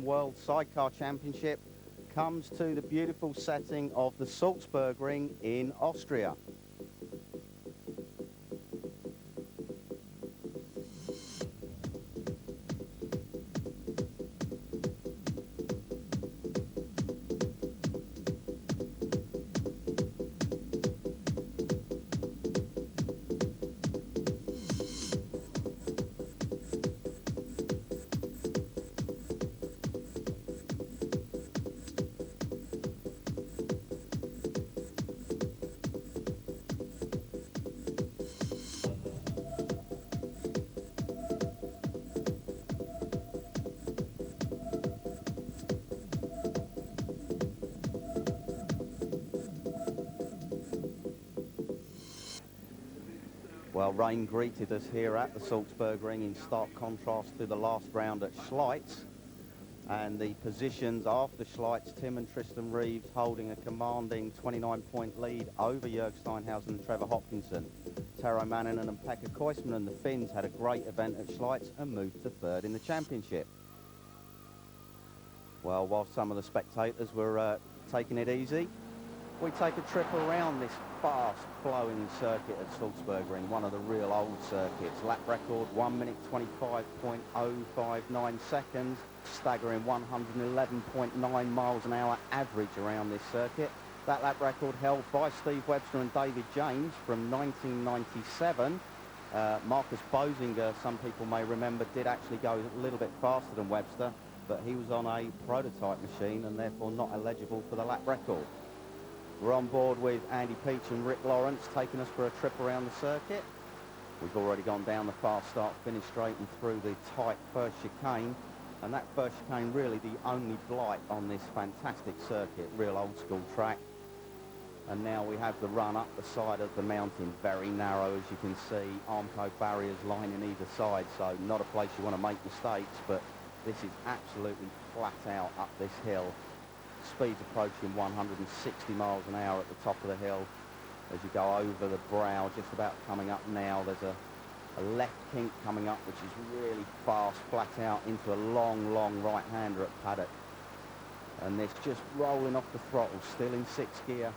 World Sidecar Championship comes to the beautiful setting of the Salzburgring in Austria. Well, rain greeted us here at the Salzburgring in stark contrast to the last round at Schleitz. And the positions after Schleitz, Tim and Tristan Reeves holding a commanding 29-point lead over Jörg Steinhausen and Trevor Hopkinson. Tero Manninen and Pekka Koisman and the Finns had a great event at Schleitz and moved to third in the championship. Well, while some of the spectators were taking it easy, we take a trip around this fast-flowing circuit at Salzburgring, one of the real old circuits. Lap record 1 minute 25.059 seconds, staggering 111.9 miles an hour average around this circuit. That lap record held by Steve Webster and David James from 1997. Marcus Bosinger, some people may remember, did actually go a little bit faster than Webster, but he was on a prototype machine and therefore not eligible for the lap record. We're on board with Andy Peach and Rick Lawrence taking us for a trip around the circuit. We've already gone down the fast start finish straight and through the tight first chicane, and that first chicane really the only blight on this fantastic circuit, real old school track. And now we have the run up the side of the mountain, very narrow as you can see, Armco barriers lining either side, so not a place you want to make mistakes, but this is absolutely flat out up this hill. Speeds approaching 160 miles an hour at the top of the hill. As you go over the brow, just about coming up now, there's a left kink coming up, which is really fast, flat out into a long, long right-hander at paddock. And this just rolling off the throttle, still in sixth gear.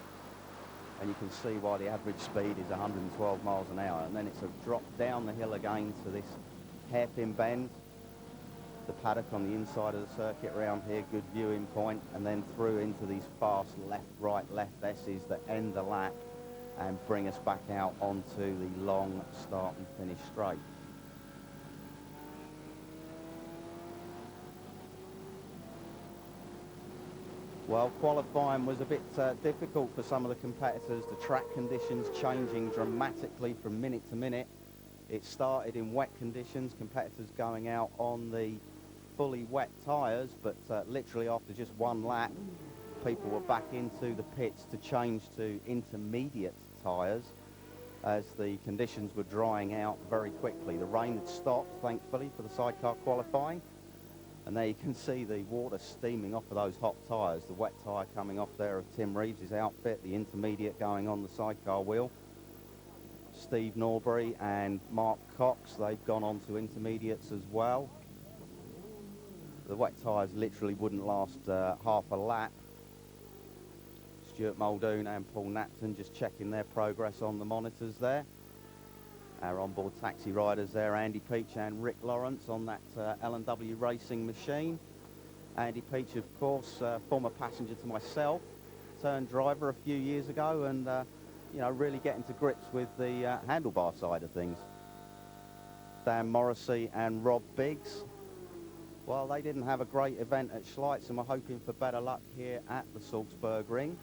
And you can see why the average speed is 112 miles an hour. And then it's a drop down the hill again to this hairpin bend. The paddock on the inside of the circuit around here, good viewing point, and then through into these fast left, right, left S's that end the lap and bring us back out onto the long start and finish straight. Well, qualifying was a bit difficult for some of the competitors, the track conditions changing dramatically from minute to minute. It started in wet conditions, competitors going out on the fully wet tyres, but literally after just one lap, people were back into the pits to change to intermediate tyres as the conditions were drying out very quickly. The rain had stopped, thankfully, for the sidecar qualifying, and there you can see the water steaming off of those hot tyres. The wet tyre coming off there of Tim Reeves' outfit, the intermediate going on the sidecar wheel. Steve Norbury and Mark Cox, they've gone on to intermediates as well. The wet tyres literally wouldn't last half a lap. Stuart Muldoon and Paul Napton just checking their progress on the monitors there. Our onboard taxi riders there, Andy Peach and Rick Lawrence on that L&W racing machine. Andy Peach, of course, former passenger to myself, turned driver a few years ago, and you know, really getting to grips with the handlebar side of things. Dan Morrissey and Rob Biggs, well, they didn't have a great event at Schleitz and were hoping for better luck here at the Salzburgring.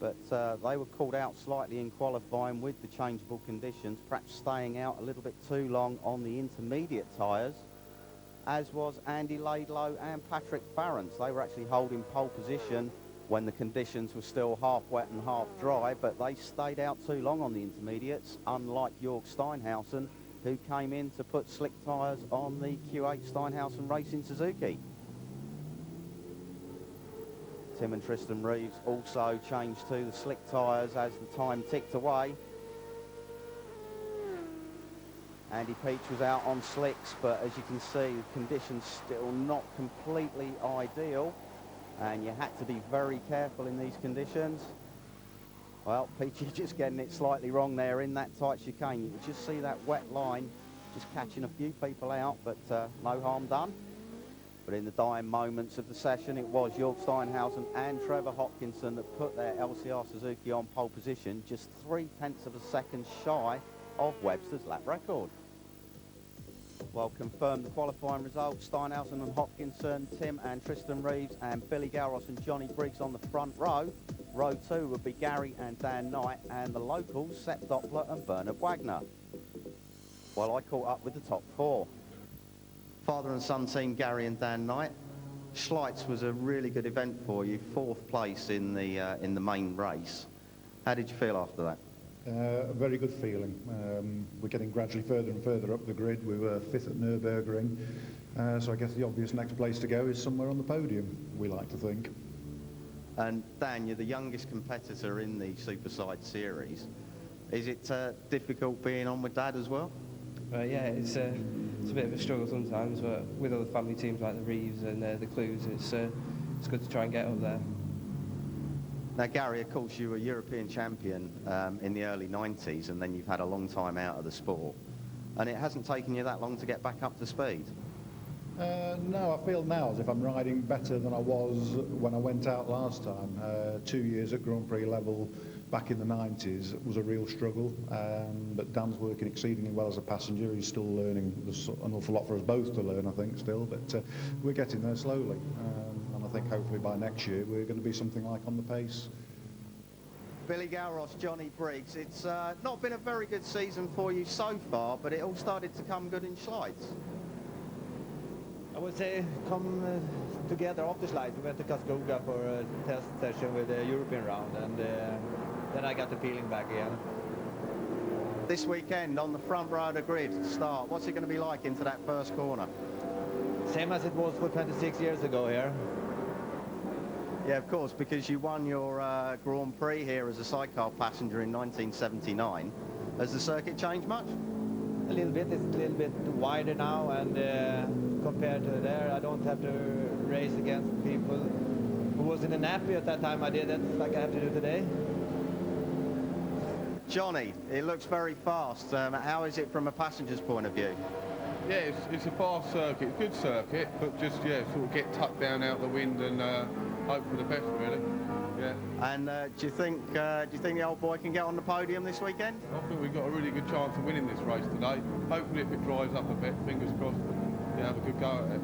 But they were called out slightly in qualifying with the changeable conditions, perhaps staying out a little bit too long on the intermediate tyres, as was Andy Laidlow and Patrick Farrance. They were actually holding pole position when the conditions were still half wet and half dry, but they stayed out too long on the intermediates, unlike Jörg Steinhausen, who came in to put slick tyres on the Q8 Steinhausen Racing Suzuki. Tim and Tristan Reeves also changed to the slick tyres as the time ticked away. Andy Peach was out on slicks, but as you can see, the conditions still not completely ideal, and you had to be very careful in these conditions. Well, Peachy just getting it slightly wrong there in that tight chicane. You could just see that wet line just catching a few people out, but no harm done. But in the dying moments of the session, it was Jörg Steinhausen and Trevor Hopkinson that put their LCR Suzuki on pole position, just 0.3 of a second shy of Webster's lap record. Well, confirmed the qualifying results. Steinhausen and Hopkinson, Tim and Tristan Reeves, and Billy Gowross and Johnny Briggs on the front row. Row 2 would be Gary and Dan Knight, and the locals, Sepp Doppler and Bernard Wagner. Well, I caught up with the top 4. Father and son team, Gary and Dan Knight. Schleitz was a really good event for you, 4th place in the main race. How did you feel after that? A very good feeling. We're getting gradually further and further up the grid. We were 5th at Nürburgring, so I guess the obvious next place to go is somewhere on the podium, we like to think. And Dan, you're the youngest competitor in the Superside series. Is it difficult being on with Dad as well? Yeah, it's a bit of a struggle sometimes, but with other family teams like the Reeves and the Clues, it's good to try and get up there. Now, Gary, of course, you were European champion in the early 90s, and then you've had a long time out of the sport. And it hasn't taken you that long to get back up to speed? No, I feel now as if I'm riding better than I was when I went out last time. 2 years at Grand Prix level back in the 90s was a real struggle, but Dan's working exceedingly well as a passenger. He's still learning. There's an awful lot for us both to learn, I think, still, but we're getting there slowly. And I think hopefully by next year we're going to be something like on the pace. Billy Gowross, Johnny Briggs, it's not been a very good season for you so far, but it all started to come good in Schleitz. I would say come together after Schleitz. We went to Karlskoga for a test session with the European round, and then I got the feeling back again. This weekend on the front row of the grid to start, what's it going to be like into that first corner? Same as it was for 26 years ago here. Yeah, of course, because you won your Grand Prix here as a sidecar passenger in 1979. Has the circuit changed much? A little bit. It's a little bit wider now, and compared to there, I don't have to race against people who was in a nappy at that time. I did it like I have to do today. Johnny, it looks very fast. How is it from a passenger's point of view? Yeah, it's a fast circuit, good circuit, but just, yeah, sort of get tucked down out the wind and hope for the best, really. Yeah. And do you think the old boy can get on the podium this weekend? I think we've got a really good chance of winning this race today. Hopefully if it dries up a bit, fingers crossed, yeah, have a good go at it.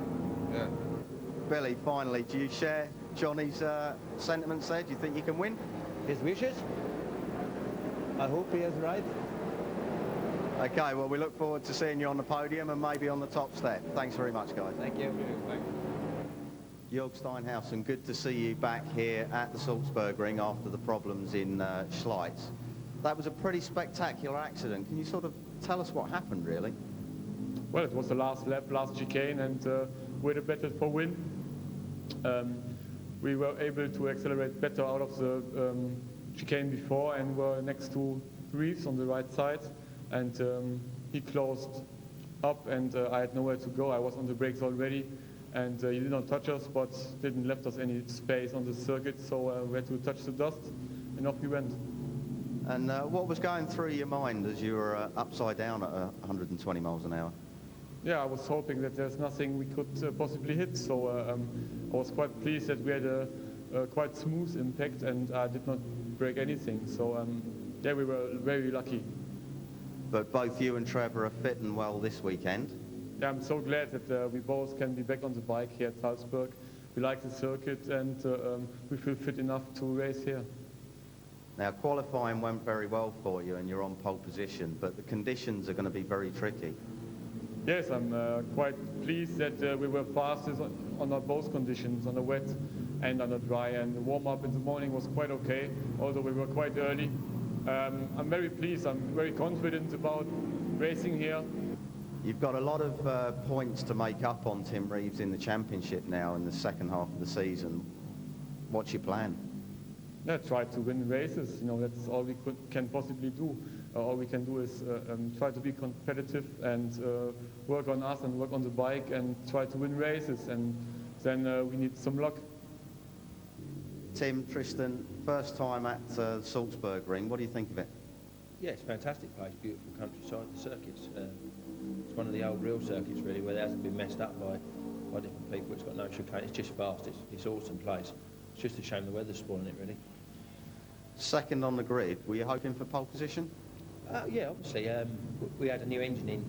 Yeah. Billy, finally, do you share Johnny's sentiments there? Do you think you can win? His wishes? I hope he is right. Okay, well, we look forward to seeing you on the podium and maybe on the top step. Thanks very much, guys. Thank you. Thanks. Jörg Steinhausen, good to see you back here at the Salzburgring after the problems in Schleitz. That was a pretty spectacular accident. Can you sort of tell us what happened, really? Well, it was the last lap, last chicane, and we had a battle for win. We were able to accelerate better out of the chicane before and were next to Reeves on the right side, and he closed up, and I had nowhere to go. I was on the brakes already, and he did not touch us, but didn't left us any space on the circuit, so we had to touch the dust, and off we went. And what was going through your mind as you were upside down at 120 miles an hour? Yeah, I was hoping that there's nothing we could possibly hit, so I was quite pleased that we had a quite smooth impact, and I did not break anything, so yeah, we were very lucky. But both you and Trevor are fit and well this weekend. Yeah, I'm so glad that we both can be back on the bike here at Salzburg. We like the circuit, and we feel fit enough to race here. Now, qualifying went very well for you and you're on pole position, but the conditions are going to be very tricky. Yes, I'm quite pleased that we were fastest on both conditions, on the wet and on the dry, and the warm-up in the morning was quite okay, although we were quite early. I'm very pleased, I'm very confident about racing here. You've got a lot of points to make up on Tim Reeves in the championship now in the second half of the season. What's your plan? Yeah, try to win races, you know, that's all we can possibly do. all we can do is try to be competitive and work on us and work on the bike and try to win races, and then we need some luck. Tim, Tristan, first time at Salzburgring, what do you think of it? Yeah, it's a fantastic place, beautiful countryside, the circuits. It's one of the old real circuits really, where it hasn't been messed up by different people. It's got no chicane, it's just fast, it's an awesome place. It's just a shame the weather's spoiling it really. Second on the grid, were you hoping for pole position? Yeah, obviously. We had a new engine in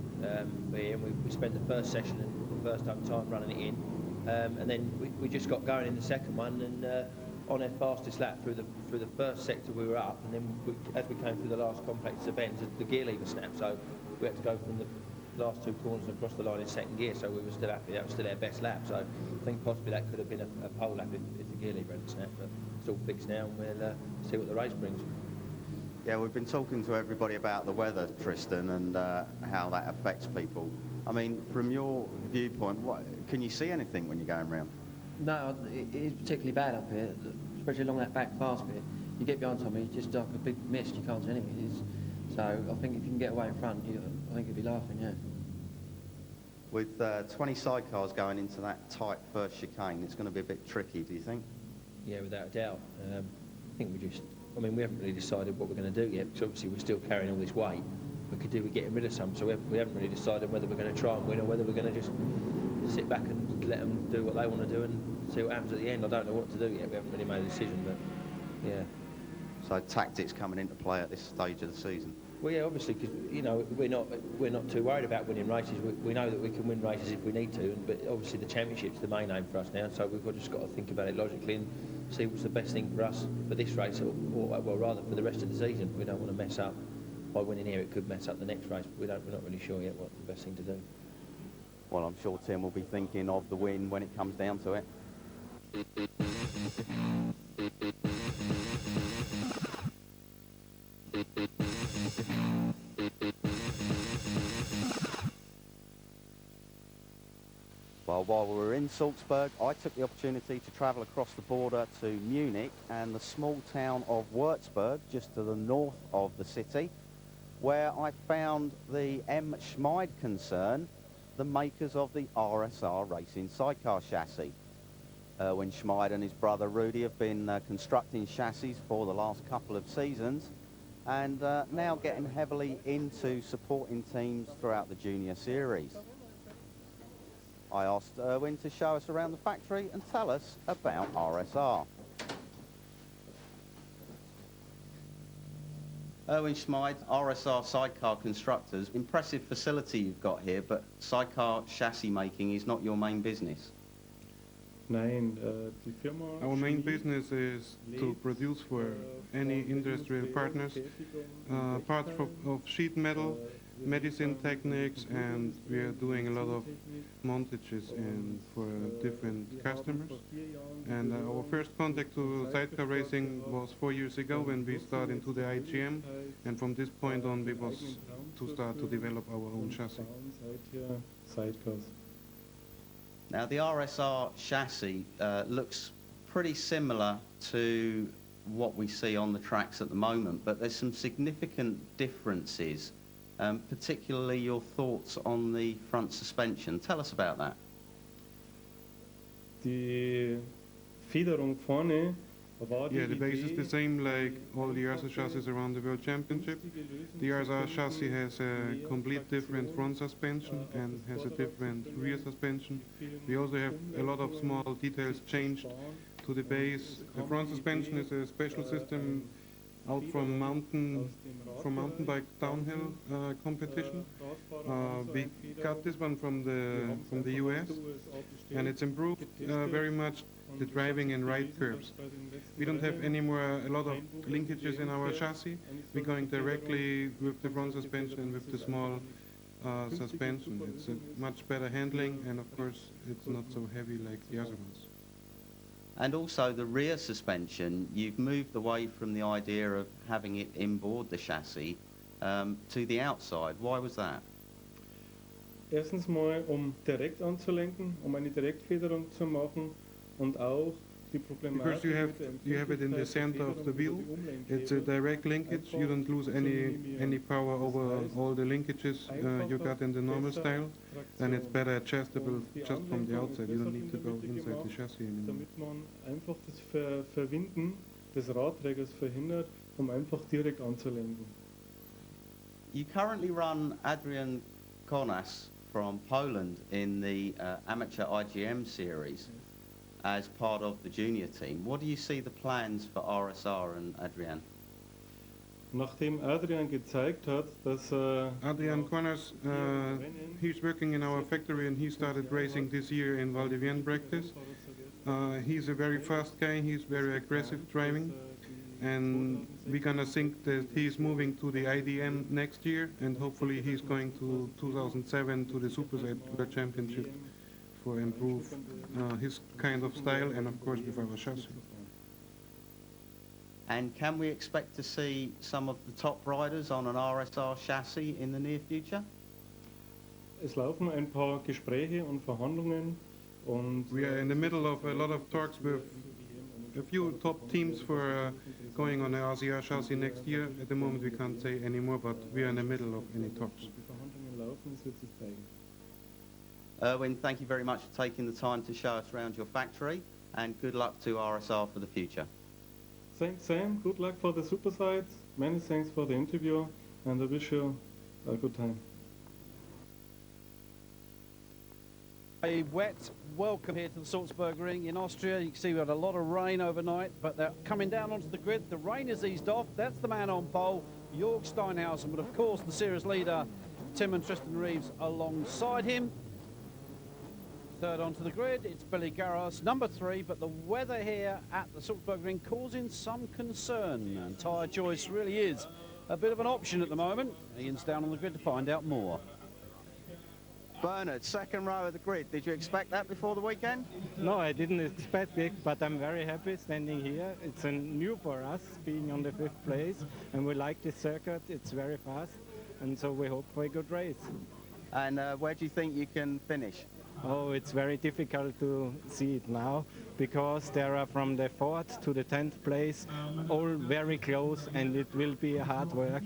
here, and we spent the first session and the first time running it in, and then we just got going in the second one, and on our fastest lap through the first sector we were up, and then as we came through the last complex of bends, the gear lever snapped, so we had to go from the last two corners and across the line in second gear, so we were still happy. That was still our best lap, so I think possibly that could have been a pole lap if the gear lever hadn't snapped, but it's all fixed now, and we'll see what the race brings. Yeah, we've been talking to everybody about the weather, Tristan, and how that affects people. I mean, from your viewpoint, can you see anything when you're going round? No, it is particularly bad up here, especially along that back fast bit. You get behind somebody, it's just like a big mist, you can't see anything. So I think if you can get away in front, I think you'd be laughing, yeah. With 20 sidecars going into that tight first chicane, it's going to be a bit tricky, do you think? Yeah, without a doubt. I think we haven't really decided what we're going to do yet, because obviously we're still carrying all this weight. We could do with getting rid of some, so we haven't really decided whether we're going to try and win or whether we're going to just sit back and let them do what they want to do and see what happens at the end. I don't know what to do yet. We haven't really made a decision, but yeah. So tactics coming into play at this stage of the season? Well, yeah, obviously, because we're not too worried about winning races. We know that we can win races if we need to, but obviously the championship's the main aim for us now. So we've just got to think about it logically and see what's the best thing for us for this race, or well, rather for the rest of the season. We don't want to mess up by winning here. It could mess up the next race, but we're not really sure yet what the best thing to do. Well, I'm sure Tim will be thinking of the win when it comes down to it. Well, while we were in Salzburg, I took the opportunity to travel across the border to Munich and the small town of Würzburg, just to the north of the city, where I found the FIM Sidecar concern, the makers of the RSR racing sidecar chassis. Erwin Schmid and his brother Rudy have been constructing chassis for the last couple of seasons, and now getting heavily into supporting teams throughout the junior series. I asked Erwin to show us around the factory and tell us about RSR. Erwin Schmid, RSR Sidecar Constructors. Impressive facility you've got here, but sidecar chassis making is not your main business. Our main business is to produce for any industrial partners parts of sheet metal, medicine techniques, and we are doing a lot of montages for different customers. And our first contact to sidecar racing was 4 years ago when we started into the IGM, and from this point on we was to start to develop our own chassis. Now the RSR chassis looks pretty similar to what we see on the tracks at the moment, but there's some significant differences. Particularly your thoughts on the front suspension. Tell us about that. Yeah, the base is the same like all the RSR chassis around the World Championship. The RSR chassis has a complete different front suspension and has a different rear suspension. We also have a lot of small details changed to the base. The front suspension is a special system out from mountain bike downhill competition. We got this one from the US, and it's improved very much the driving and ride curves. We don't have anymore a lot of linkages in our chassis. We're going directly with the front suspension and with the small suspension. It's a much better handling, and of course it's not so heavy like the other ones. And also the rear suspension, you've moved away from the idea of having it inboard the chassis to the outside. Why was that? Erstens mal, direkt anzulenken, eine Direktfederung zu machen und auch because you have it in the center of the wheel. It's a direct linkage. You don't lose any power over all the linkages you got in the normal style. And it's better adjustable just from the outside. You don't need to go inside the chassis anymore. Damit man einfach das Verwinden des Radträgers verhindert, einfach direkt anzulenken. You currently run Adrian Konas from Poland in the amateur IGM series as part of the junior team. What do you see the plans for RSR and Adrian? Nachdem Adrian gezeigt hat, dass Adrian Konas, he's working in our factory and he started racing this year in Val di Vienne practice. He's a very fast guy, he's very aggressive driving, and we're gonna think that he's moving to the IDM next year, and hopefully he's going to 2007 to the Super Sidecar Championship for improve his kind of style and of course with our chassis. And can we expect to see some of the top riders on an RSR chassis in the near future? Es laufen ein paar Gespräche und Verhandlungen und we are in the middle of a lot of talks with a few top teams for going on the RCR chassis next year. At the moment we can't say any more, but we are in the middle of any talks. Die Verhandlungen laufen, es wird sich zeigen. Erwin, thank you very much for taking the time to show us around your factory, and good luck to RSR for the future. Thanks, Sam. Good luck for the Super Sides. Many thanks for the interview, and I wish you a good time. A wet welcome here to the Salzburgring in Austria. You can see we had a lot of rain overnight, but they're coming down onto the grid. The rain has eased off. That's the man on pole, Jörg Steinhausen, but of course the series leader, Tim and Tristan Reeves, alongside him. Third onto the grid, it's Billy Garros, number 3, but the weather here at the Salzburgring causing some concern, and tyre choice really is a bit of an option at the moment. Ian's down on the grid to find out more. Bernard, second row of the grid. Did you expect that before the weekend? No, I didn't expect it, but I'm very happy standing here. It's new for us, being on the 5th place, and we like this circuit. It's very fast, and so we hope for a good race. And where do you think you can finish? Oh, it's very difficult to see it now, because there are from the 4th to the 10th place, all very close, and it will be a hard work.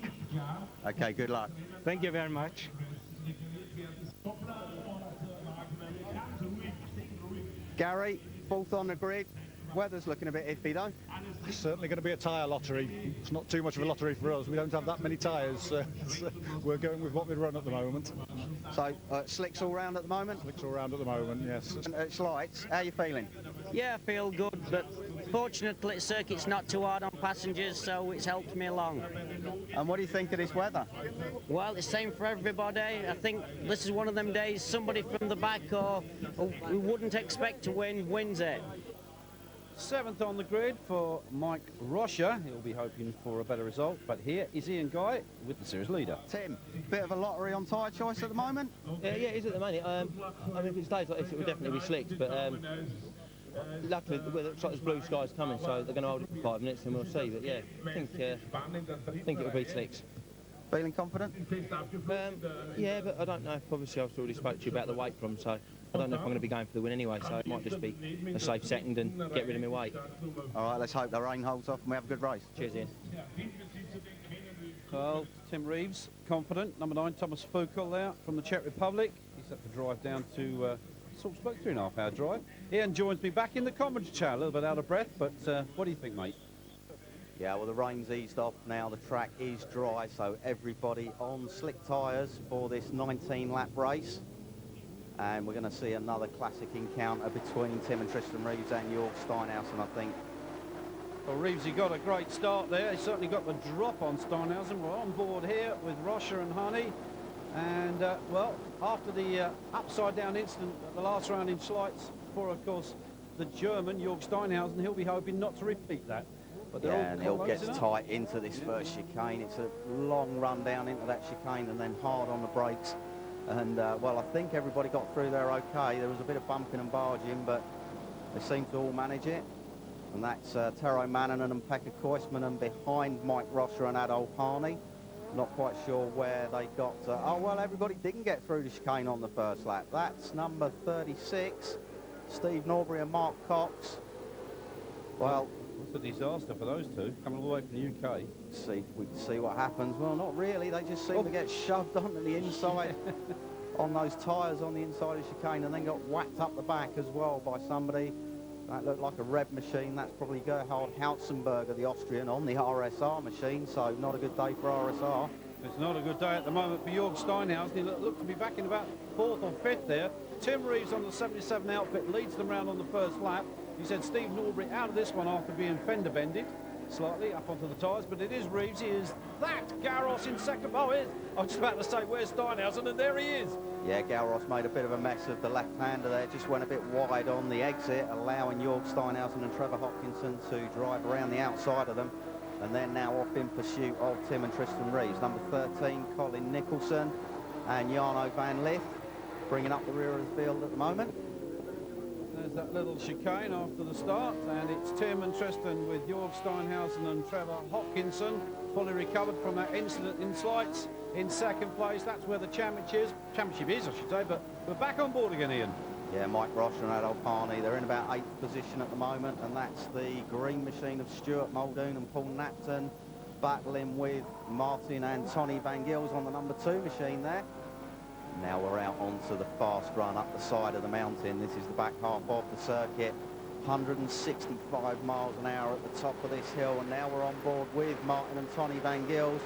Okay, good luck. Thank you very much. Gary, 4th on the grid. Weather's looking a bit iffy though. It's certainly going to be a tyre lottery. It's not too much of a lottery for us. We don't have that many tyres. So we're going with what we run at the moment. So slicks all round at the moment? Slicks all round at the moment, yes. And it's lights. How are you feeling? Yeah, I feel good, but fortunately the circuit's not too hard on passengers, so it's helped me along. And what do you think of this weather? Well, it's the same for everybody. I think this is one of them days somebody from the back or who wouldn't expect to win wins it. 7th on the grid for Mike Rocha. He'll be hoping for a better result, but here is Ian Guy with the series leader. Tim, bit of a lottery on tyre choice at the moment? Yeah, it is at the moment. I mean, if it stays like this, it will definitely be slicked, but luckily it looks like there's blue skies coming, so they're going to hold it for 5 minutes and we'll see, but yeah, I think it will be slicks. Feeling confident? Yeah, but I don't know. Obviously, I've already spoke to you about the weight problem, so I don't know if I'm going to be going for the win anyway, so it might just be a safe second and get rid of my weight. All right, let's hope the rain holds off and we have a good race. Cheers, Ian. Well, Tim Reeves, confident. Number 9, Thomas Foucault there from the Czech Republic. He's set to drive down to Salzburg, 3.5-hour drive. Ian joins me back in the commentary chair, a little bit out of breath, but what do you think, mate? Yeah, well, the rain's eased off now. The track is dry, so everybody on slick tyres for this 19-lap race. And we're going to see another classic encounter between Tim and Tristan Reeves and Jörg Steinhausen, I think. Well, Reeves, he got a great start there. He certainly got the drop on Steinhausen. We're on board here with Rocha and Honey. And, well, after the upside-down incident at the last round in Schleitz for, of course, the German, Jörg Steinhausen, he'll be hoping not to repeat that. But yeah, and he'll get tight into this first chicane. It's a long run down into that chicane and then hard on the brakes. And, well, I think everybody got through there okay. There was a bit of bumping and barging, but they seemed to all manage it. And that's Tero Mannanen and Pekka Koismanen behind Mike Rocha and Adolf Harney. Not quite sure where they got. Oh, well, everybody didn't get through the chicane on the first lap. That's number 36, Steve Norbury and Mark Cox. Well, it's a disaster for those two, coming all the way from the UK. We can see what happens. Well, not really. They just seem to get shoved onto the inside on those tyres on the inside of the chicane, and then got whacked up the back as well by somebody. That looked like a red machine. That's probably Gerhard Hautzenberger, the Austrian, on the RSR machine, so not a good day for RSR. It's not a good day at the moment for Jörg Steinhausen. He looked to be back in about 4th or 5th there. Tim Reeves on the 77 outfit leads them round on the first lap. He said Steve Norbury out of this one after being fender bended slightly up onto the tyres, but it is Reeves. He is that. Garros in second. Oh, I was about to say, where's Steinhausen? And there he is. Yeah, Garros made a bit of a mess of the left-hander there. Just went a bit wide on the exit, allowing Jörg Steinhausen and Trevor Hopkinson to drive around the outside of them. And they're now off in pursuit of Tim and Tristan Reeves. Number 13, Colin Nicholson, and Jarno van Lith bringing up the rear of the field at the moment. There's that little chicane after the start, and it's Tim and Tristan with Jörg Steinhausen and Trevor Hopkinson, fully recovered from that incident in Slights, in second place. That's where the championship is, I should say, but we're back on board again, Ian. Yeah, Mike Ross and Adolf Harney, they're in about 8th position at the moment, and that's the green machine of Stuart Muldoon and Paul Napton, battling with Martin and Tony Van Gils on the number 2 machine there. Now we're out onto the fast run up the side of the mountain. This is the back half of the circuit. 165 miles an hour at the top of this hill, and now we're on board with Martin and Tony Van Gils.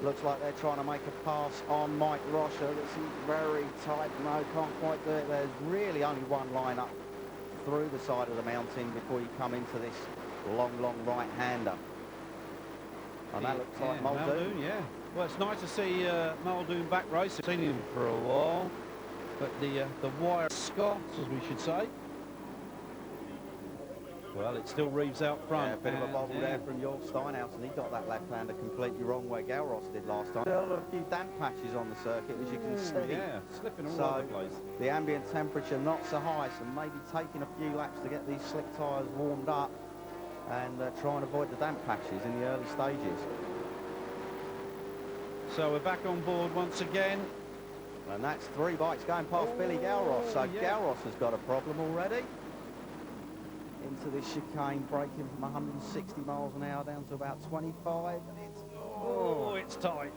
Looks like they're trying to make a pass on Mike Rocha. This is very tight. No, can't quite do it. There's really only one line up through the side of the mountain before you come into this long, long right-hander. And that looks like Muldoon. Yeah. Well, it's nice to see Muldoon back racing. Seen him for a while, but the wire Scott, as we should say. Well, it still Reeves out front. Yeah, a bit of a bobble there from Jörg Steinhausen. He got that left-hander completely wrong where Galros did last time. Still a few damp patches on the circuit, as you can see. Yeah, slipping all over the place. The ambient temperature not so high, so maybe taking a few laps to get these slick tyres warmed up and try and avoid the damp patches in the early stages. So we're back on board once again. And that's 3 bikes going past Billy Galros. So Galros has got a problem already. Into this chicane, braking from 160 miles an hour down to about 25. And it's tight.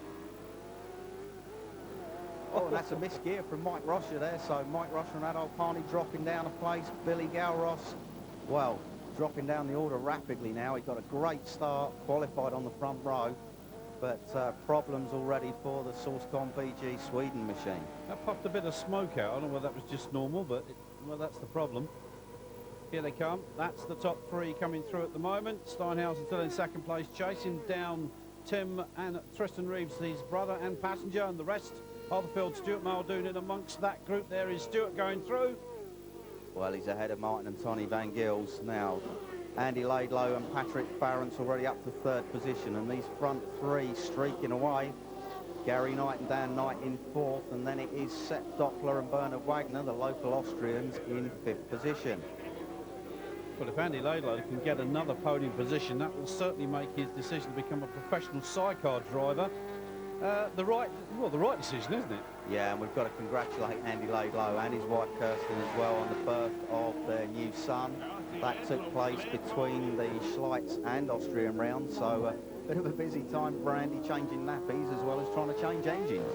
Oh, and that's a missed gear from Mike Rocha there. So Mike Rocha and Adolf Harney dropping down a place. Billy Galros, well, dropping down the order rapidly now. He got a great start, qualified on the front row. But problems already for the Sourcecom BG Sweden machine. That popped a bit of smoke out. I don't know whether that was just normal, but well, that's the problem. Here they come. That's the top 3 coming through at the moment. Steinhausen still in second place, chasing down Tim and Tristan Reeves, his brother and passenger, and the rest of the field. Stuart Muldoon in amongst that group. There is Stuart going through. Well, he's ahead of Martin and Tony Van Gils now. Andy Laidlow and Patrick Farrance already up to 3rd position, and these front 3 streaking away. Gary Knight and Dan Knight in 4th, and then it is Sepp Doppler and Bernard Wagner, the local Austrians, in 5th position. Well, if Andy Laidlow can get another podium position, that will certainly make his decision to become a professional sidecar driver the right decision, isn't it? Yeah, and we've got to congratulate Andy Laidlow and his wife Kirsten as well on the birth of their new son. That took place between the Schleiz and Austrian rounds, so a bit of a busy time for Andy, changing nappies as well as trying to change engines.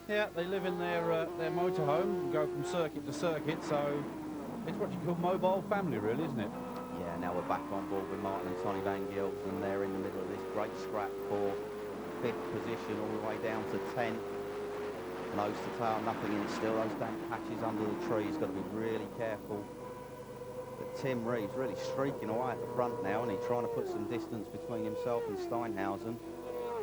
Yeah, they live in their motorhome and go from circuit to circuit, so it's what you call mobile family, really, isn't it? Yeah, now we're back on board with Martin and Tony Van Gils, and they're in the middle of this great scrap for 5th position all the way down to 10th. Nose to tail, nothing in still. Those damp patches under the trees, got to be really careful. But Tim Reeves really streaking away at the front now, and he's trying to put some distance between himself and Steinhausen.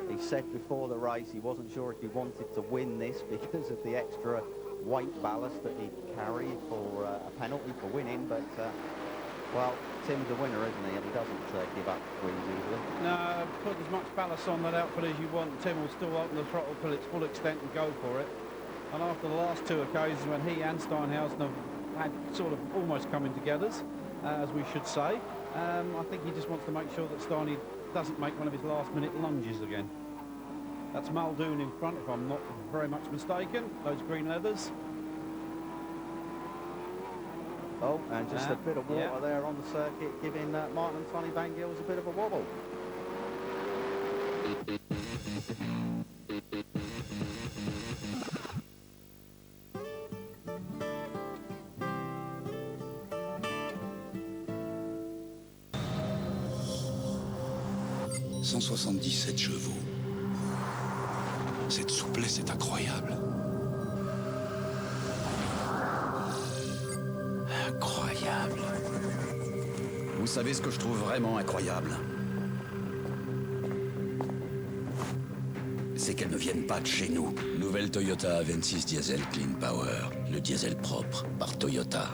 He said before the race he wasn't sure if he wanted to win this because of the extra weight ballast that he carried for a penalty for winning, but well, Tim's a winner, isn't he? And he doesn't give up wins easily. No, put as much ballast on that outfit as you want. Tim will still open the throttle to its full extent and go for it. And after the last 2 occasions when he and Steinhausen have had sort of almost coming togethers, as we should say, I think he just wants to make sure that Steiny doesn't make one of his last-minute lunges again. That's Muldoon in front, if I'm not very much mistaken. Those green leathers. Oh, and just a bit of water there on the circuit, giving Martin and Tony Van Gils a bit of a wobble. « 177 chevaux. Cette souplesse est incroyable. Incroyable. Vous savez ce que je trouve vraiment incroyable? C'est qu'elles ne viennent pas de chez nous. Nouvelle Toyota A26 Diesel Clean Power. Le diesel propre par Toyota.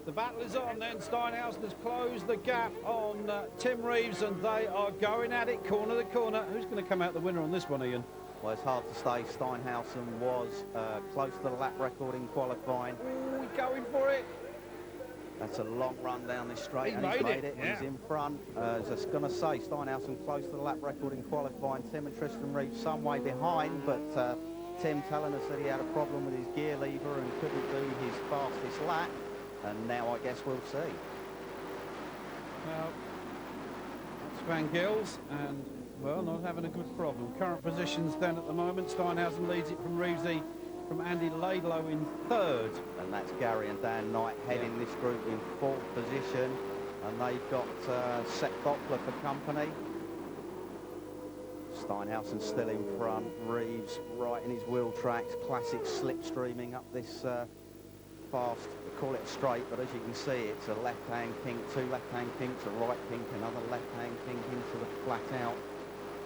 The battle is on then. Steinhausen has closed the gap on Tim Reeves, and they are going at it corner to corner. Who's going to come out the winner on this one, Ian? Well, it's hard to say. Steinhausen was close to the lap record in qualifying. Oh, he's going for it. That's a long run down this straight, and He's he's made made it. Yeah. He's in front. I was just going to say, Steinhausen close to the lap record in qualifying. Tim and Tristan Reeves some way behind, but Tim telling us that he had a problem with his gear lever and couldn't do his fastest lap. And now I guess we'll see. Now, that's Van Gils, and, well, not having a good problem. Current positions then at the moment. Steinhausen leads it from Reevesy, from Andy Laidlow in third. And that's Gary and Dan Knight heading this group in fourth position. And they've got Seth Doppler for company. Steinhausen still in front. Reeves right in his wheel tracks. Classic slipstreaming up this fast, call it straight, but as you can see, it's a left-hand kink, two left-hand kinks, a right kink, another left-hand kink into the flat-out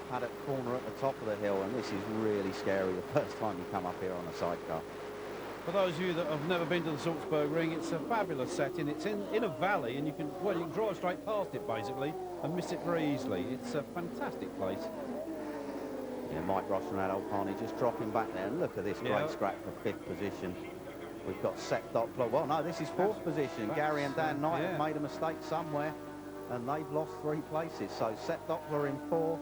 paddock corner at the top of the hill, and this is really scary the first time you come up here on a sidecar. For those of you that have never been to the Salzburgring, it's a fabulous setting. It's in a valley, and you can drive straight past it basically and miss it very easily. It's a fantastic place. Yeah, Mike Ross and Adolf Harney just dropping back there, and look at this great scrap for fifth position. We've got Seth Doppler. Well, no, this is fourth position. Gary and Dan Knight have made a mistake somewhere, and they've lost 3 places. So Seth Doppler in fourth.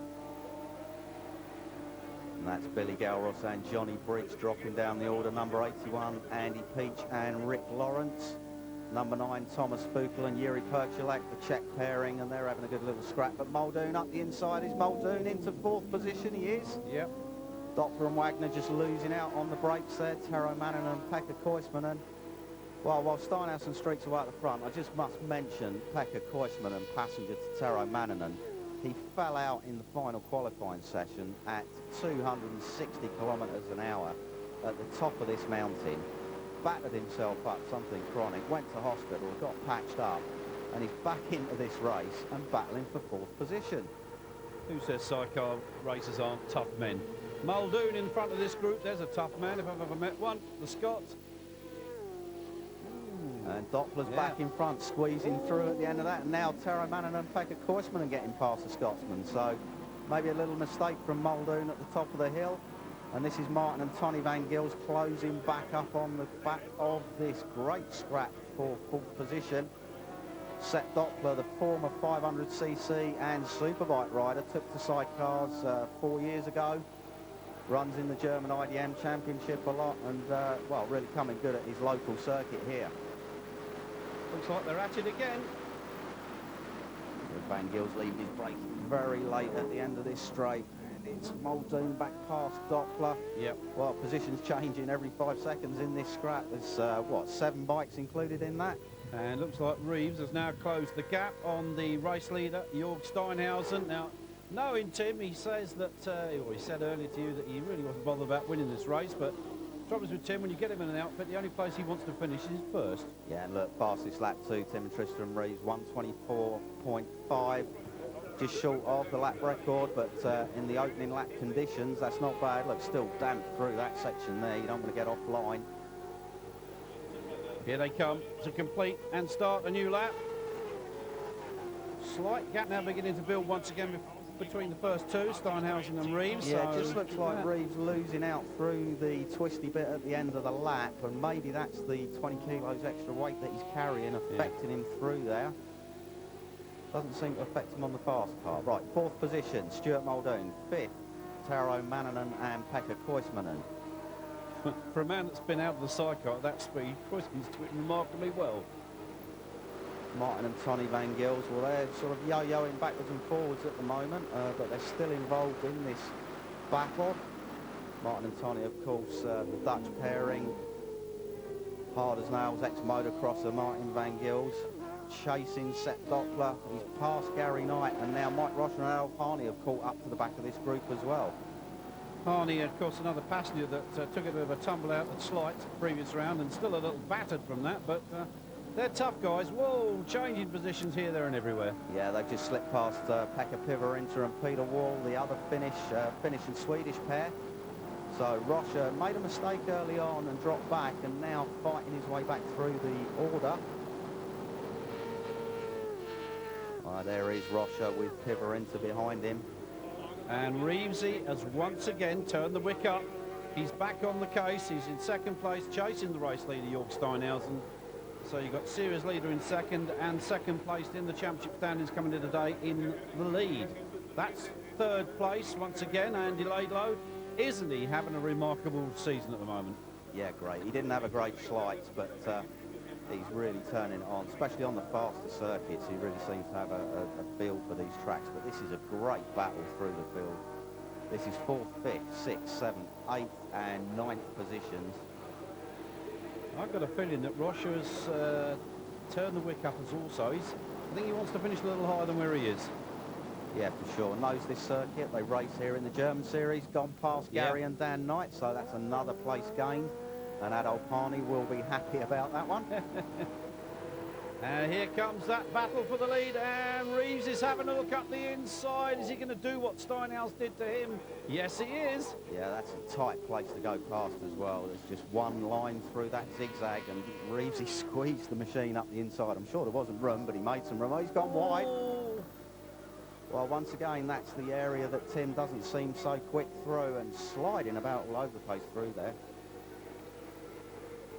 And that's Billy Galros and Johnny Briggs dropping down the order. Number 81, Andy Peach and Rick Lawrence. Number 9, Thomas Fukel and Yuri Perchulak, the Czech pairing, and they're having a good little scrap. But Muldoon up the inside. Is Muldoon into fourth position? He is. Yep. Doppler and Wagner just losing out on the brakes there. Tero Mannon and Pekka Koisman. And, well, while Steinhausen streaks away at the front, I just must mention Pekka Koisman and passenger to Tero Mannon. He fell out in the final qualifying session at 260 kilometres an hour at the top of this mountain. Battered himself up, something chronic, went to hospital, got patched up, and he's back into this race and battling for fourth position. Who says sidecar racers aren't tough men? Muldoon in front of this group. There's a tough man if I've ever met one. The Scot. And Doppler's back in front, squeezing through at the end of that. And now Tero Mannon and Pekka Koisman are getting past the Scotsman. So maybe a little mistake from Muldoon at the top of the hill. And this is Martin and Tony Van Gils closing back up on the back of this great scrap for fourth position. Seth Doppler, the former 500cc and superbike rider, took to sidecars 4 years ago. Runs in the German IDM Championship a lot, and, well, really coming good at his local circuit here. Looks like they're at it again. Van Gils leaving his brake very late at the end of this straight. And it's Muldoon back past Doppler. Yep. Well, positions changing every 5 seconds in this scrap. There's, what, 7 bikes included in that? And looks like Reeves has now closed the gap on the race leader, Jörg Steinhausen. Now, Knowing Tim, he says that, or he said earlier to you that he really wasn't bothered about winning this race, but the trouble is with Tim, when you get him in an outfit, the only place he wants to finish is first. Yeah, and look, fastest lap too, Tim and Tristram Reeves, 1:24.5, just short of the lap record, but in the opening lap conditions, that's not bad. Look, still damp through that section there. You don't want to get offline. Here they come to complete and start a new lap. Slight gap now beginning to build once again between the first two, Steinhausen and Reeves. Yeah, so it just looks like Reeves losing out through the twisty bit at the end of the lap, and maybe that's the 20 kilos extra weight that he's carrying affecting him through there. Doesn't seem to affect him on the fast car. Right, fourth position, Stuart Muldoon. Fifth, Taro Manninen and Pekka Koismanen. For a man that's been out of the sidecar at that speed, Koismanen's doing remarkably well. Martin and Tony Van Gils, well, they're sort of yo-yoing backwards and forwards at the moment, but they're still involved in this battle. Martin and Tony, of course, the Dutch pairing. Hard as nails, ex-motocrosser Martin Van Gils, chasing Sepp Doppler. He's passed Gary Knight, and now Mike Rocha and Al Harney have caught up to the back of this group as well. Harney, of course, another passenger that took a bit of a tumble out at Slight previous round, and still a little battered from that, but they're tough guys. Whoa, changing positions here, there and everywhere. Yeah, they've just slipped past Pekka Pivarinta and Peter Wall, the other Finnish and Swedish pair. So Rocha made a mistake early on and dropped back, and now fighting his way back through the order. There is Rocha with Pivarinta behind him. And Reevesy has once again turned the wick up. He's back on the case. He's in second place, chasing the race leader, Jörg Steinhausen. So you've got series leader in second, and second placed in the championship standings coming in today in the lead. That's third place once again, Andy Laidlow. Isn't he having a remarkable season at the moment? Yeah, great. He didn't have a great Slight, but he's really turning it on, especially on the faster circuits. He really seems to have a feel for these tracks, but this is a great battle through the field. This is 4th, 5th, 6th, 7th, 8th and 9th positions. I've got a feeling that Rocha has turned the wick up as also. I think he wants to finish a little higher than where he is. Yeah, for sure. Knows this circuit. They race here in the German series, gone past Gary and Dan Knight, so that's another place gained. And Adolf Harney will be happy about that one. And here comes that battle for the lead, and Reeves is having a look up the inside. Is he going to do what Steinhaus did to him? Yes, he is. Yeah, that's a tight place to go past as well. There's just one line through that zigzag, and Reeves, he squeezed the machine up the inside. I'm sure there wasn't room, but he made some room. Oh, he's gone wide. Well, once again, that's the area that Tim doesn't seem so quick through, and sliding about all over the place through there.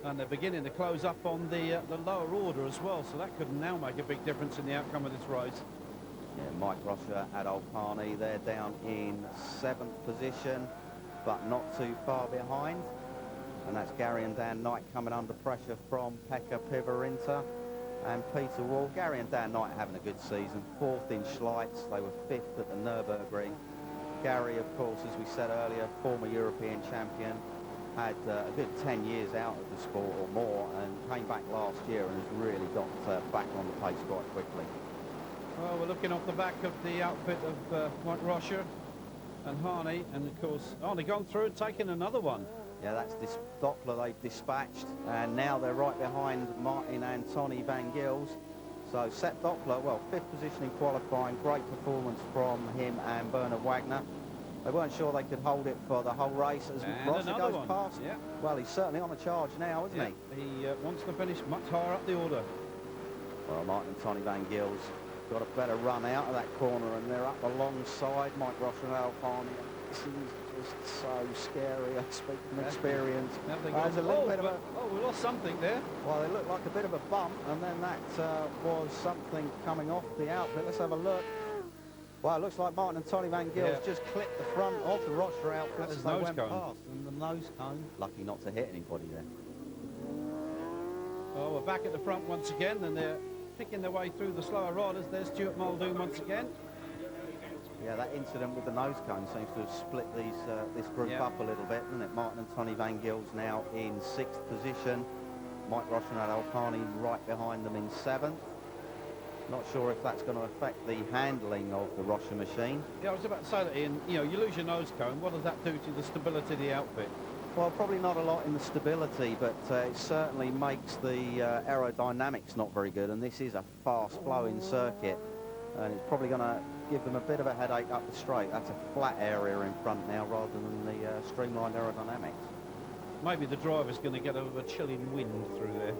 And they're beginning to close up on the lower order as well, so that could now make a big difference in the outcome of this race. Yeah, Mike Rocha, Adolf Harney, they're down in 7th position, but not too far behind. And that's Gary and Dan Knight coming under pressure from Pekka Pivarinta and Peter Wall. Gary and Dan Knight having a good season, 4th in Schleitz. They were 5th at the Nürburgring. Gary, of course, as we said earlier, former European champion, had a good 10 years out of the sport or more, and came back last year and has really got back on the pace quite quickly. Well, we're looking off the back of the outfit of Mike Rocha and Harney, and of course Harney gone through and taken another one. Yeah, that's this Doppler they've dispatched, and now they're right behind Martin and Tony Van Gils. So Sepp Doppler, well, 5th position in qualifying, great performance from him and Bernard Wagner. They weren't sure they could hold it for the whole race as Rocha goes past. Yeah. Well, he's certainly on a charge now, isn't he? He wants to finish much higher up the order. Well, Martin and Tony Van Gils got a better run out of that corner, and they're up alongside Mike Rocha and Al Harney. This is just so scary. I speak from experience. There's a little bit of a... Oh, we lost something there. Well, it looked like a bit of a bump, and then that was something coming off the outfit. Let's have a look. Well, it looks like Martin and Tony Van Gils just clipped the front of the Rocha outfit as they went past. And the nose cone. Lucky not to hit anybody there. Oh, we're back at the front once again, and they're picking their way through the slower riders. There's Stuart Muldoon once again. Yeah, that incident with the nose cone seems to have split this group up a little bit, doesn't it? Martin and Tony Van Gils now in 6th position. Mike Rocha and Adolf Harney right behind them in 7th. Not sure if that's going to affect the handling of the Rocha machine. Yeah, I was about to say that, Ian. You know, you lose your nose cone. What does that do to the stability of the outfit? Well, probably not a lot in the stability, but it certainly makes the aerodynamics not very good. And this is a fast-flowing circuit, and it's probably going to give them a bit of a headache up the straight. That's a flat area in front now rather than the streamlined aerodynamics. Maybe the driver's going to get a chilling wind through there.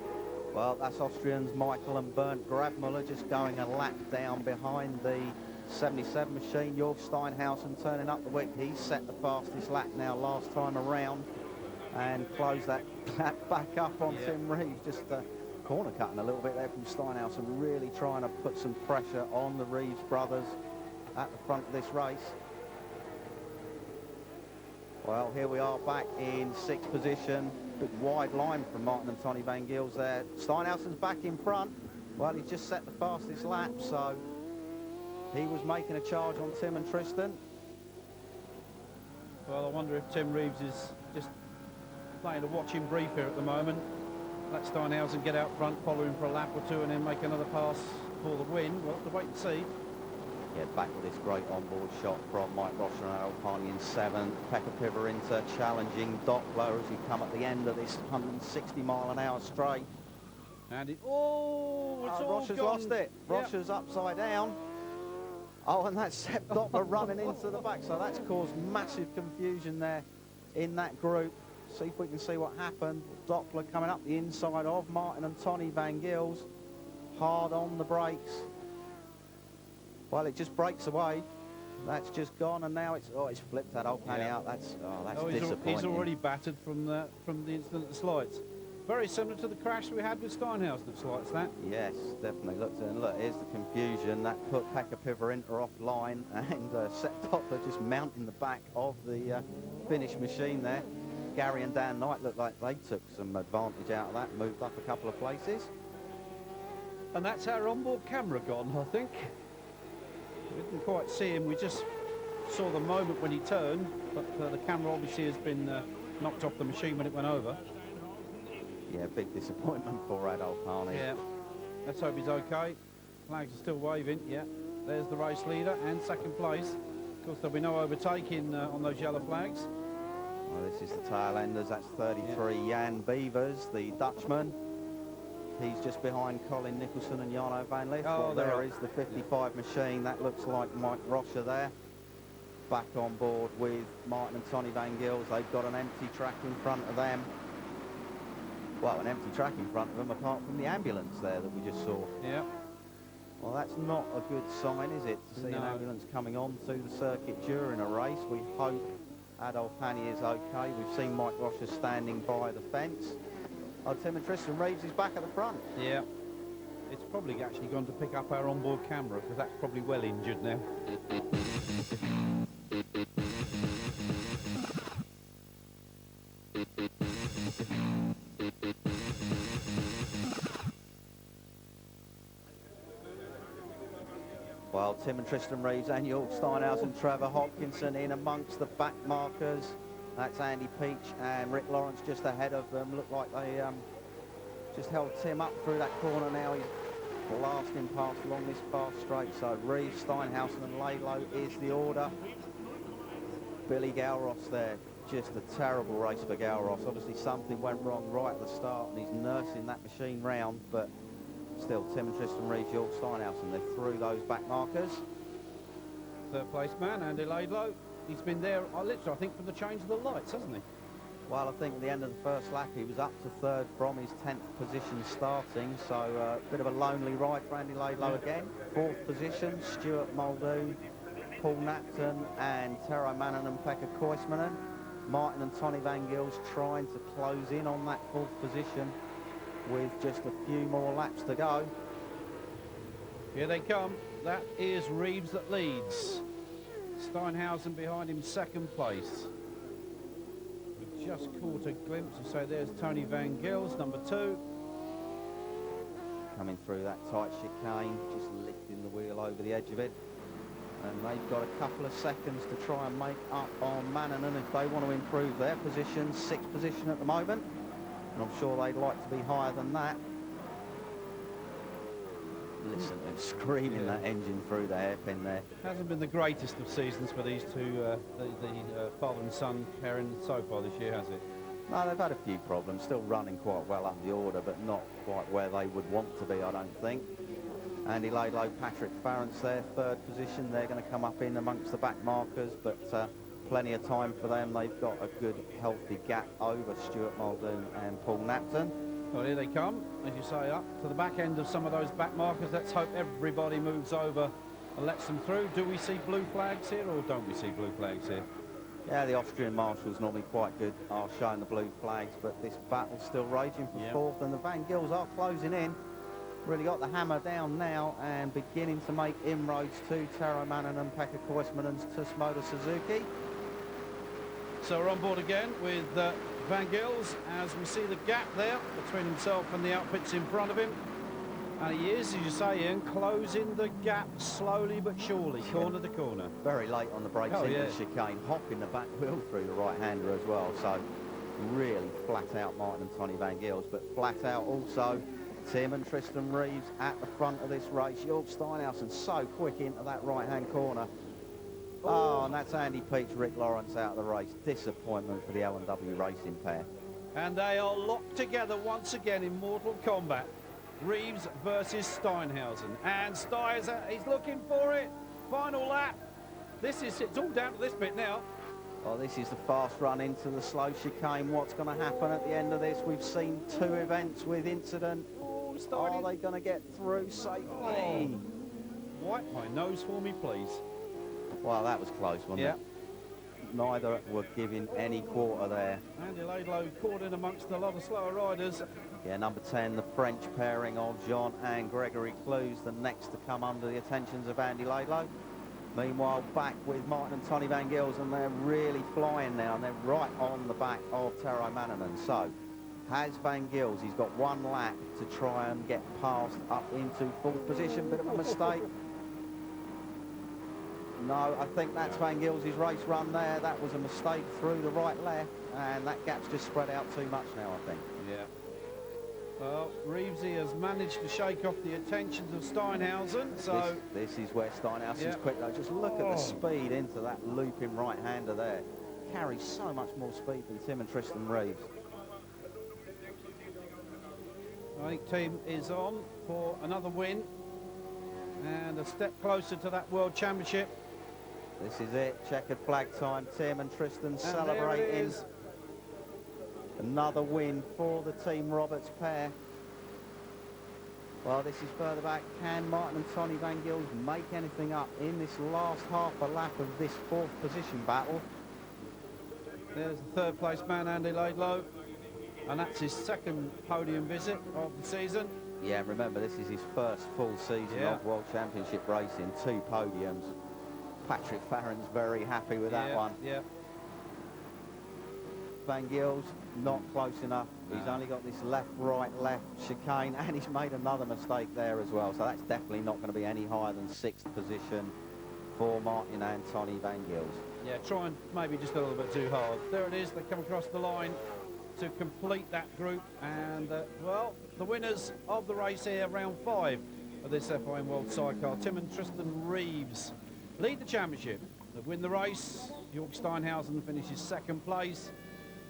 Well, that's Austrians Michael and Bernd Grabmüller just going a lap down behind the 77 machine. Jörg Steinhausen turning up the wick. He's set the fastest lap now last time around and closed that lap back up on Tim Reeves. Just corner cutting a little bit there from Steinhausen, really trying to put some pressure on the Reeves brothers at the front of this race. Well, here we are back in sixth position. Big wide line from Martin and Tony Van Gils there. Steinhausen's back in front. Well, he's just set the fastest lap, so he was making a charge on Tim and Tristan. Well, I wonder if Tim Reeves is just playing a watching brief here at the moment. Let Steinhausen get out front, follow him for a lap or two, and then make another pass for the win. We'll have to wait and see. Yeah, back with this great onboard shot from Mike Rocha and Alpani in seventh. Pekka Pivarinta challenging Doppler as he come at the end of this 160-mile-an-hour straight. And it's all Rocha's gone. lost it. Rocha's upside down. Oh, and that's Sepp Doppler running into the back. So that's caused massive confusion there in that group. See if we can see what happened. Doppler coming up the inside of Martin and Tony Van Gils. Hard on the brakes. Well, it just breaks away. That's just gone, and now it's flipped that old panny out. That's disappointing. He's already battered from the incident at the slides. Very similar to the crash we had with Steinhausen at slides. That. Yes, definitely. Look, here's the confusion that put Pekka Pivarinta offline, and Sepp Doppler just mounting the back of the finish machine there. Gary and Dan Knight looked like they took some advantage out of that, moved up a couple of places. And that's our onboard camera gone, I think. We didn't quite see him. We just saw the moment when he turned, but the camera obviously has been knocked off the machine when it went over. Yeah, big disappointment for Adolf Harney. Yeah, let's hope he's okay. Flags are still waving. Yeah, there's the race leader and second place. Of course, there'll be no overtaking on those yellow flags. Well, this is the tail enders. That's 33 Jan Beavers, the Dutchman. He's just behind Colin Nicholson and Jarno van Lith. Oh, there is the 55 machine. That looks like Mike Rocha there. Back on board with Martin and Tony Van Gils. They've got an empty track in front of them. Well, an empty track in front of them, apart from the ambulance there that we just saw. Yeah. Well, that's not a good sign, is it, to see an ambulance coming on to the circuit during a race. We hope Adolf Hanni is okay. We've seen Mike Rocha standing by the fence. Oh, Tim and Tristan Reeves is back at the front. Yeah. It's probably actually gone to pick up our onboard camera, because that's probably well injured now. Well, Tim and Tristan Reeves and Jörg Steinhausen, Trevor Hopkinson in amongst the back markers. That's Andy Peach and Rick Lawrence just ahead of them. Look like they just held Tim up through that corner. Now he's blasting past along this fast straight. So Reeves, Steinhausen and Laidlow is the order. Billy Gowross there. Just a terrible race for Gowross. Obviously something went wrong right at the start and he's nursing that machine round, but still Tim and Tristan Reeves, Jörg Steinhausen, they're through those back markers. Third place man, Andy Laidlow. He's been there, literally, I think, from the change of the lights, hasn't he? Well, I think at the end of the first lap, he was up to third from his 10th position starting, so a bit of a lonely ride for Andy Laidlow again. Fourth position, Stuart Muldoon, Paul Napton and Tero Mannon and Pekka Koismanen. Martin and Tony Van Gils trying to close in on that fourth position with just a few more laps to go. Here they come. That is Reeves that leads. Steinhausen behind him, second place. We just caught a glimpse. So there's Tony Van Gils, number 2. Coming through that tight chicane, just lifting the wheel over the edge of it. And they've got a couple of seconds to try and make up on Mannanen if they want to improve their position. 6th position at the moment. And I'm sure they'd like to be higher than that. Listen, they're screaming that engine through the hairpin there. Hasn't been the greatest of seasons for these two, the father and son pairing so far this year, has it? No, they've had a few problems, still running quite well up the order, but not quite where they would want to be, I don't think. Andy Laidlow, Patrick Farrance there, third position. They're going to come up in amongst the back markers, but plenty of time for them. They've got a good, healthy gap over Stuart Muldoon and Paul Napton. Well, here they come, as you say, up to the back end of some of those back markers. Let's hope everybody moves over and lets them through. Do we see blue flags here, or don't we see blue flags here? Yeah, the Austrian marshals normally quite good are showing the blue flags, but this battle's still raging for fourth, and the Van Gils are closing in. Really got the hammer down now and beginning to make inroads to Taro Mannanen, Pekka Koisman and Tsumoda Suzuki. So we're on board again with Van Gils as we see the gap there between himself and the outfits in front of him. And he is, as you say, Ian, closing the gap slowly but surely, corner to corner. Very late on the brakes into the chicane, hopping the back wheel through the right-hander as well. So really flat out Martin and Tony Van Gils, but flat out also Tim and Tristan Reeves at the front of this race. Jörg Steinhausen so quick into that right-hand corner. Oh, and that's Andy Peach, Rick Lawrence out of the race. Disappointment for the L&W Racing pair. And they are locked together once again in mortal combat. Reeves versus Steinhausen. And Steinhausen, he's looking for it. Final lap. It's all down to this bit now. Well, this is the fast run into the slow chicane. What's going to happen at the end of this? We've seen two events with incident. Are they going to get through safely? Wipe my nose for me, please. Well, that was close, wasn't it? Neither were giving any quarter there. Andy Laidlow caught in amongst a lot of slower riders. Yeah, number 10, the French pairing of Jean and Gregory Clues, the next to come under the attentions of Andy Laidlow. Meanwhile, back with Martin and Tony Van Gils, and they're really flying now, and they're right on the back of Taro Mannanen. So, has Van Gils, he's got one lap to try and get past up into fourth position. Bit of a mistake. No, I think that's Van Gils' race run there. That was a mistake through the right-left, and that gap's just spread out too much now, I think. Yeah. Well, Reevesy has managed to shake off the attentions of Steinhausen, so... This is where Steinhausen's quick, though. Just look at the speed into that looping right-hander there. Carries so much more speed than Tim and Tristan Reeves. I think Team is on for another win and a step closer to that World Championship. This is it, checkered flag time. Tim and Tristan celebrating. Another win for the Team Roberts pair. Well, this is further back. Can Martin and Tony Van Gils make anything up in this last half a lap of this fourth position battle? There's the third place man, Andy Laidlow, and that's his second podium visit of the season. Yeah, remember, this is his first full season of World Championship racing, 2 podiums. Patrick Farron's very happy with that one. Yeah. Van Gils, not close enough. He's only got this left chicane, and he's made another mistake there as well. So that's definitely not going to be any higher than 6th position for Martin and Tony Van Gils. Yeah, trying maybe just a little bit too hard. There it is, they come across the line to complete that group, and well, the winners of the race here, round 5 of this FIM World Sidecar, Tim and Tristan Reeves lead the championship. They win the race. Jörg Steinhausen finishes 2nd place,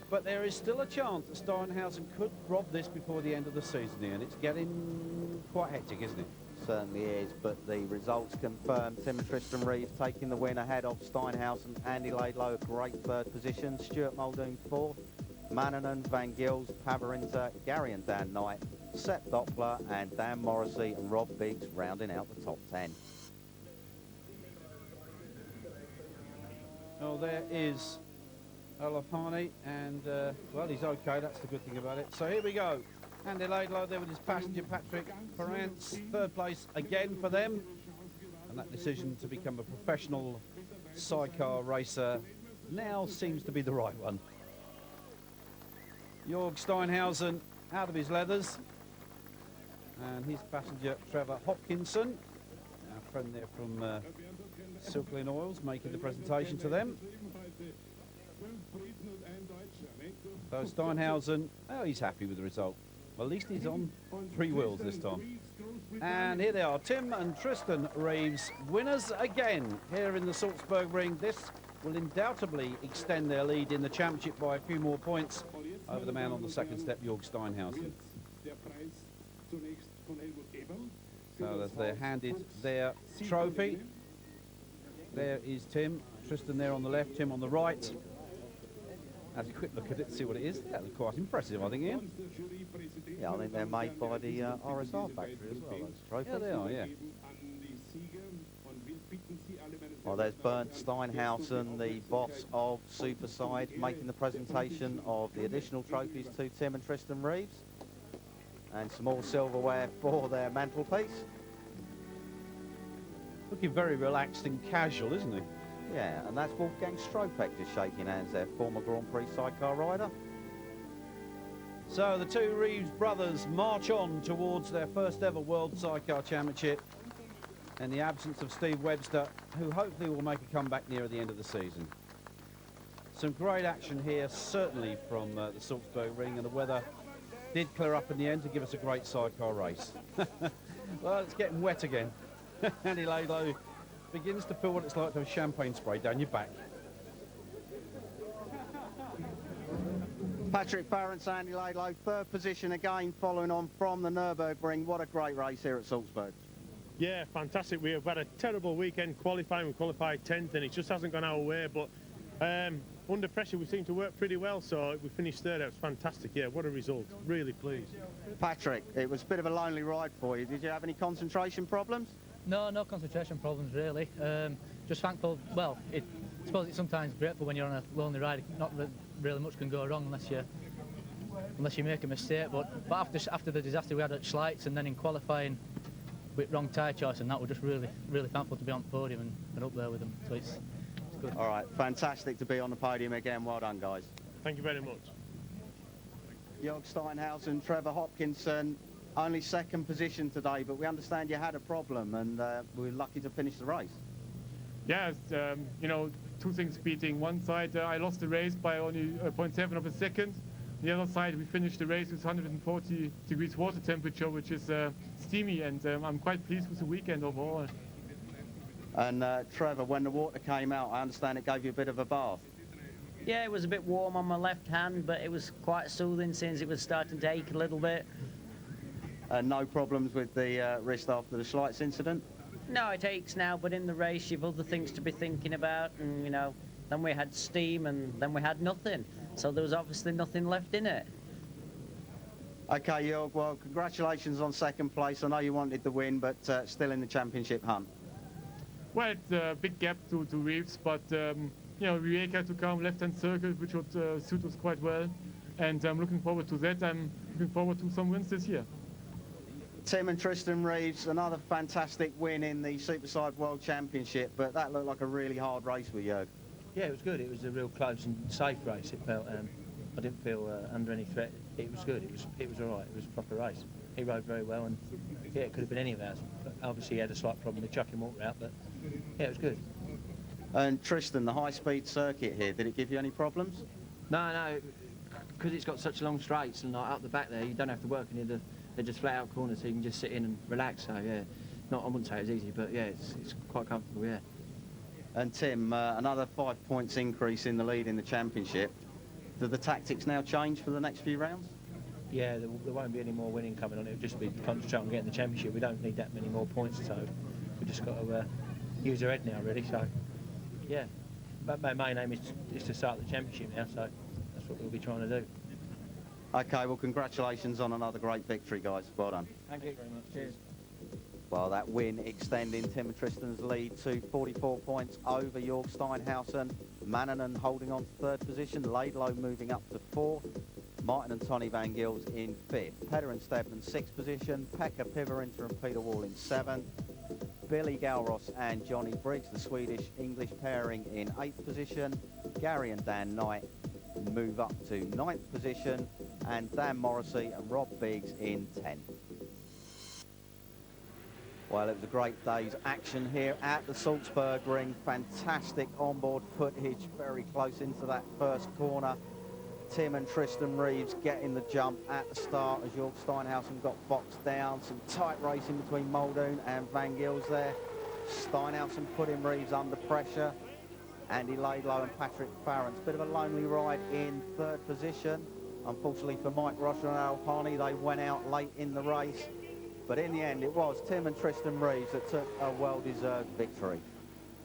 but there is still a chance that Steinhausen could rob this before the end of the season here, and it's getting quite hectic, isn't it? Certainly is, but the results confirm Tim and Tristan Reeves taking the win ahead of Steinhausen. Andy Laidlow, a great 3rd position. Stuart Muldoon 4th. Mannanen, Van Gils, Pavarinta, Gary and Dan Knight, Sepp Doppler and Dan Morrissey and Rob Biggs rounding out the top 10. Oh, there is Olaf Harney, and well, he's okay, that's the good thing about it. So here we go. Andy Laidlow there with his passenger Patrick Farrance, 3rd place again for them, and that decision to become a professional sidecar racer now seems to be the right one. Jörg Steinhausen out of his leathers, and his passenger Trevor Hopkinson, our friend there from Silklin Oils, making the presentation to them. So Steinhausen, oh, he's happy with the result. Well, at least he's on 3 wheels this time. And here they are, Tim and Tristan Reeves, winners again here in the Salzburgring. This will undoubtedly extend their lead in the championship by a few more points over the man on the second step, Jörg Steinhausen. So as they're handed their trophy, there is Tim, Tristan there on the left, Tim on the right. Have a quick look at it, see what it is. Yeah, they're quite impressive, I think, Ian. Yeah, I think they're made by the RSR factory as well, those trophies. Yeah, they are, yeah. Well, there's Bernd Steinhausen, the boss of Superside, making the presentation of the additional trophies to Tim and Tristan Reeves. And some more silverware for their mantelpiece. Looking very relaxed and casual, isn't he? Yeah, and that's Wolfgang Stropek just shaking hands there, former Grand Prix sidecar rider. So the two Reeves brothers march on towards their first ever World Sidecar Championship in the absence of Steve Webster, who hopefully will make a comeback near the end of the season. Some great action here, certainly from the Salzburgring, and the weather did clear up in the end to give us a great sidecar race. Well, it's getting wet again. Andy Laidlow begins to feel what it's like to have champagne spray down your back. Patrick Farrance, Andy Laidlow, third position again, following on from the Nürburgring. What a great race here at Salzburg. Yeah, fantastic. We have had a terrible weekend qualifying. We qualified 10th and it just hasn't gone our way, but under pressure we seem to work pretty well, so we finished third. That was fantastic. Yeah, what a result. Really pleased. Patrick, it was a bit of a lonely ride for you. Did you have any concentration problems? No concentration problems really. Just thankful. Well, I suppose it's sometimes grateful when you're on a lonely ride. Not really much can go wrong unless you make a mistake. But after the disaster we had at Schleitz and then in qualifying with wrong tyre choice, and that, we're just really thankful to be on the podium and up there with them. So it's good. All right, fantastic to be on the podium again. Well done, guys. Thank you very much. Jörg Steinhausen, Trevor Hopkinson. Only second position today, but we understand you had a problem, and we were lucky to finish the race. Yeah, you know, two things beating. One side, I lost the race by only 0.7 of a second. The other side, we finished the race with 140 degrees water temperature, which is steamy, and I'm quite pleased with the weekend overall. And Trevor, when the water came out, I understand it gave you a bit of a bath. Yeah, it was a bit warm on my left hand, but it was quite soothing since it was starting to ache a little bit. No problems with the wrist after the Schleitz incident? No, it aches now, but in the race you've other things to be thinking about, and you know, then we had steam and then we had nothing, so there was obviously nothing left in it. Okay, Jörg, well, congratulations on second place. I know you wanted the win, but still in the championship hunt. Well, it's a big gap to Reeves, but you know, Rijeka to come left-hand circle, which would suit us quite well, and I'm looking forward to that. I'm looking forward to some wins this year. Tim and Tristan Reeves, another fantastic win in the Superside World Championship, but that looked like a really hard race with Jörg. Yeah, it was good. It was a real close and safe race. It felt. I didn't feel under any threat. It was good. It was all right. It was a proper race. He rode very well, and yeah, it could have been any of ours. But obviously, he had a slight problem with chucking water out, but yeah, it was good. And Tristan, the high-speed circuit here, did it give you any problems? No, because it's got such long straights and like up the back there, you don't have to work any of the. They're just flat out corners, so you can just sit in and relax. So yeah, I wouldn't say it's easy, but yeah, it's quite comfortable. Yeah. And Tim, another 5 points increase in the lead in the championship. Do the tactics now change for the next few rounds? Yeah, there won't be any more winning coming on. It'll just be concentrate on getting the championship. We don't need that many more points, so we've just got to use our head now, really. So yeah, but my main aim is to start the championship now. So that's what we'll be trying to do. Okay, well, congratulations on another great victory, guys. Well done. Thank you very much. Cheers. Well, that win extending Tim and Tristan's lead to 44 points over Jörg Steinhausen. Mannanen holding on to third position. Laidlow moving up to fourth. Martin and Tony Van Gils in fifth. Peder and Stedman sixth position. Pekka Pivarinter and Peter Wall in seventh. Billy Galros and Johnny Briggs, the Swedish-English pairing, in eighth position. Gary and Dan Knight move up to ninth position, and Dan Morrissey and Rob Biggs in 10th. Well, it was a great day's action here at the Salzburgring. Fantastic onboard footage, very close into that first corner. Tim and Tristan Reeves getting the jump at the start as Jörg Steinhausen got boxed down. Some tight racing between Muldoon and Van Gils there. Steinhausen putting Reeves under pressure. Andy Laidlow and Patrick Farrance. Bit of a lonely ride in third position. Unfortunately for Mike Roger and Al Parney, they went out late in the race. But in the end, it was Tim and Tristan Reeves that took a well-deserved victory.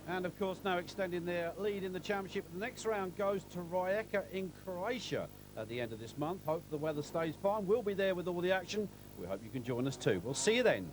And of course now extending their lead in the championship. The next round goes to Rijeka in Croatia at the end of this month. Hope the weather stays fine. We'll be there with all the action. We hope you can join us too. We'll see you then.